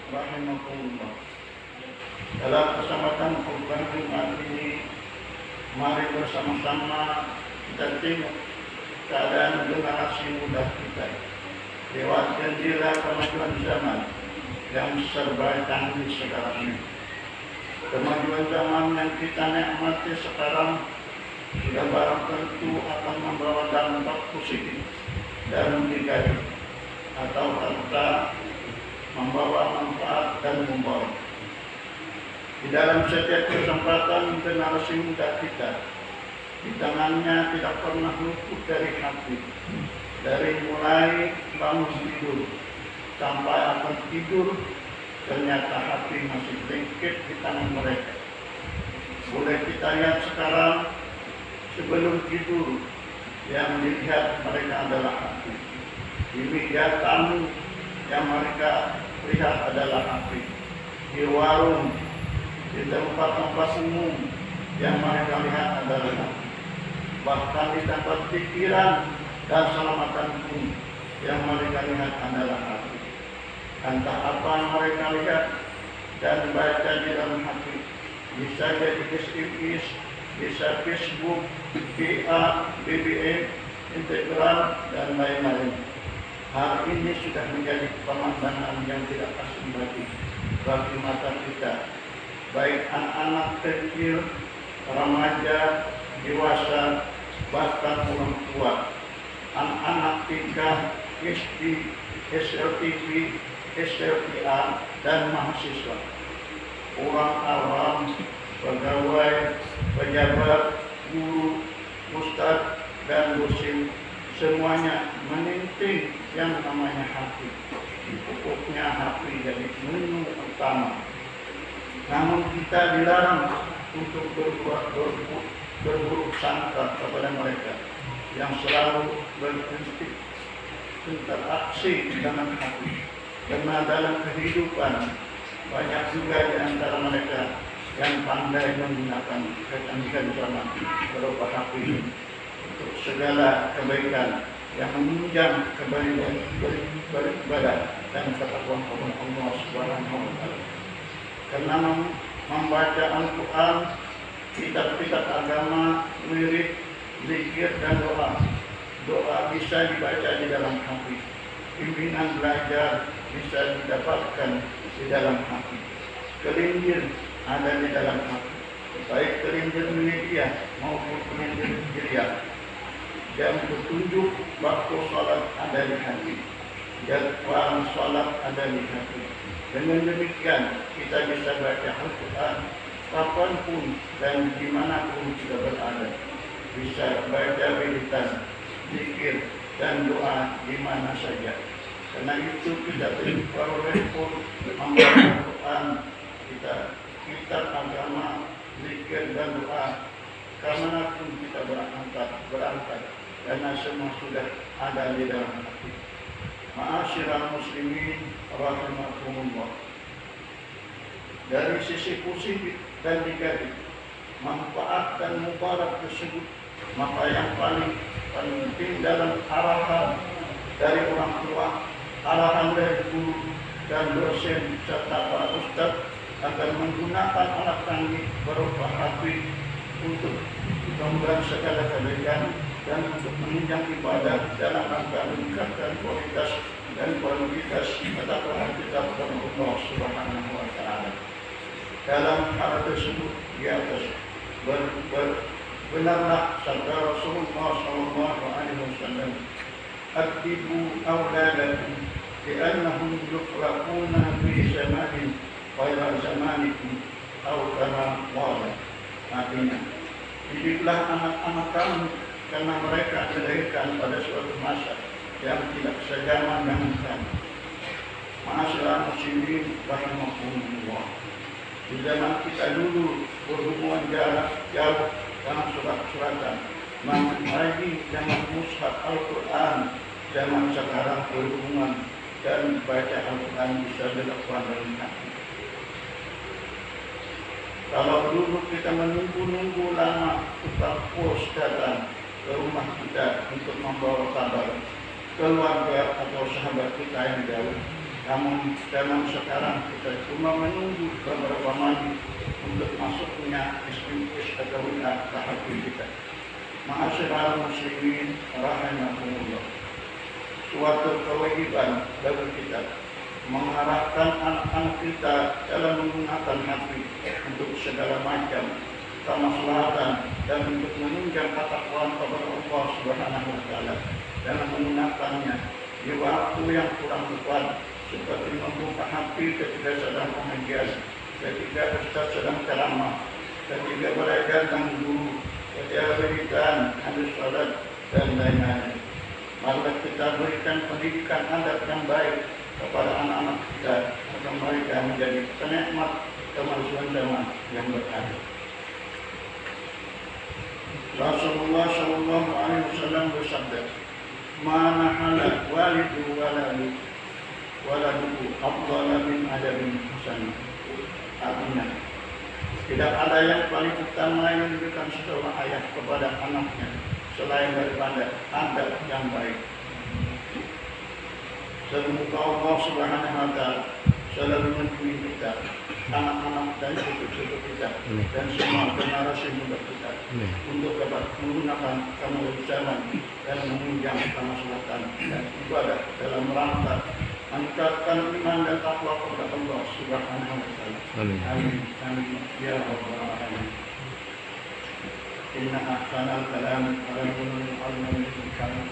rahimahullah. Dalam kesempatan khutbah Jumat ini, mari bersama-sama kita tengok keadaan generasi muda kita lewat jendela kemajuan zaman yang serba canggih sekarang ini. Kemajuan zaman yang kita nikmati sekarang sudah barang tentu akan membawa dampak positif dan negatif, atau kata membawa manfaat dan membawa. Di dalam setiap kesempatan generasi muda kita, di tangannya tidak pernah luput dari hati, dari mulai bangun tidur sampai akan tidur, ternyata hati masih lengket di tangan mereka. Boleh kita lihat sekarang, sebelum tidur yang dilihat mereka adalah hati. Di meja tamu yang mereka lihat adalah hati. Di warung, di tempat-tempat umum yang mereka lihat adalah hati. Bahkan di tempat pikiran dan selamatan pun yang mereka lihat adalah hati. Entah apa yang mereka lihat dan baca di dalam hati, bisa jadi SMS, bisa Facebook, WA, BBM, Instagram, dan lain-lain. Hal ini sudah menjadi pemandangan yang tidak asing bagi mata kita, baik anak-anak kecil, remaja, dewasa, bahkan orang tua, anak-anak tingkat, SD, SLTV, SLTA, dan mahasiswa, orang awam, pegawai, pejabat, guru, ustadz, dan dosen, semuanya meninting yang namanya hati. Pokoknya hati jadi menu utama. Namun kita dilarang untuk berburuk sangka kepada mereka yang selalu berinteraksi dengan hati. Karena dalam kehidupan banyak juga di antara mereka yang pandai menggunakan kecanggihan zaman berupa hati untuk segala kebaikan yang menunjang kebaikan beribadah dan ketakwaan kepada Allah Subhanahu wa Ta'ala. Karena membaca Al-Quran, kitab-kitab agama, wirid, zikir, dan doa bisa dibaca di dalam hati. Pimpinan belajar bisa didapatkan di dalam hati. Kelindir ada di dalam hati, baik kelindir media maupun kelindir jeriah. Jam petunjuk waktu sholat ada di hati, jadwal sholat ada di hati. Dengan demikian kita bisa baca Al-Quran kapanpun dan dimanapun kita berada. Bisa baca wiridan, zikir, dan doa di mana saja. Karena itu kita perlu repot membaca Al-Quran, kita kitab agama, zikir, dan doa kemanapun kita berangkat, karena semua sudah ada di dalam hati. Ma'asyiral muslimin rahimakumullah. Dari sisi positif dan negatif, manfaat dan mudarat tersebut, maka yang paling penting dalam arahan dari orang tua, arahan dari guru dan dosen serta para ustadz agar menggunakan alat canggih berupa hati untuk memberikan segala kebaikan dan untuk menunjang ibadah dalam rangka meningkatkan kualitas dan kualitas ketakwaan kita kepada Allah Subhanahu wa Ta'ala. Dalam hal tersebut di atas benarlah sabda Rasulullah sallallahu alaihi wasallam, "Adibu awladakum li'annahum yukhlaquna fi zamanin ghayra zamanikum aw kama qala." Artinya, didiklah anak-anak kamu karena mereka dilahirkan pada suatu masa yang tidak sejaman dengan kamu. Ma'asyiral muslimin rahimakumullah. Di zaman kita dulu berhubungan jarak jauh dengan surat-suratan, namun lagi zaman mushaf Al-Quran, zaman sekarang berhubungan dan baca Al-Quran bisa dilakukan dengan hati. Kalau dulu kita menunggu lama tukang pos datang ke rumah kita untuk membawa kabar keluarga atau sahabat kita yang jauh, Namun zaman sekarang kita cuma menunggu beberapa maju untuk masuknya istimewa atau ke hati kita. Ma'asyiral muslimin rahimakumullah. Suatu kewajiban bagi kita mengarahkan anak-anak kita dalam menggunakan hati untuk segala macam kemaslahatan dan untuk menunjang ketakwaan kepada Allah Subhanahu wa taala dalam menggunakannya di waktu yang kurang tepat, seperti membuka hati ketika sedang pengajian, ketika ustaz sedang ceramah, ketika belajar dan guru, ketika berikan hadis salat dan lain-lain. Maka kita berikan pendidikan adab yang baik kepada anak-anak kita agar mereka menjadi penikmat kemajuan zaman yang berada. Rasulullah Shallallahu Alaihi Wasallam bersabda, "Mana halal walidu waladuhu afdala min adabin hasan." Artinya, tidak ada yang paling utama yang diberikan seorang ayah kepada anaknya selain daripada adab yang baik. Semoga Allah Subhanahu wa taala selalu menemui kita, anak-anak dan cucu-cucu kita, dan semua generasi muda kita untuk dapat menggunakan kemajuan dan menunjang kemaslahatan dan ibadah dalam rangka meningkatkan iman dan takwa kepada Allah Subhanahu wa taala. Amin. Amin. Ya rabbal alamin. Inna ahsanal kalam kalamul mu'allim min kalam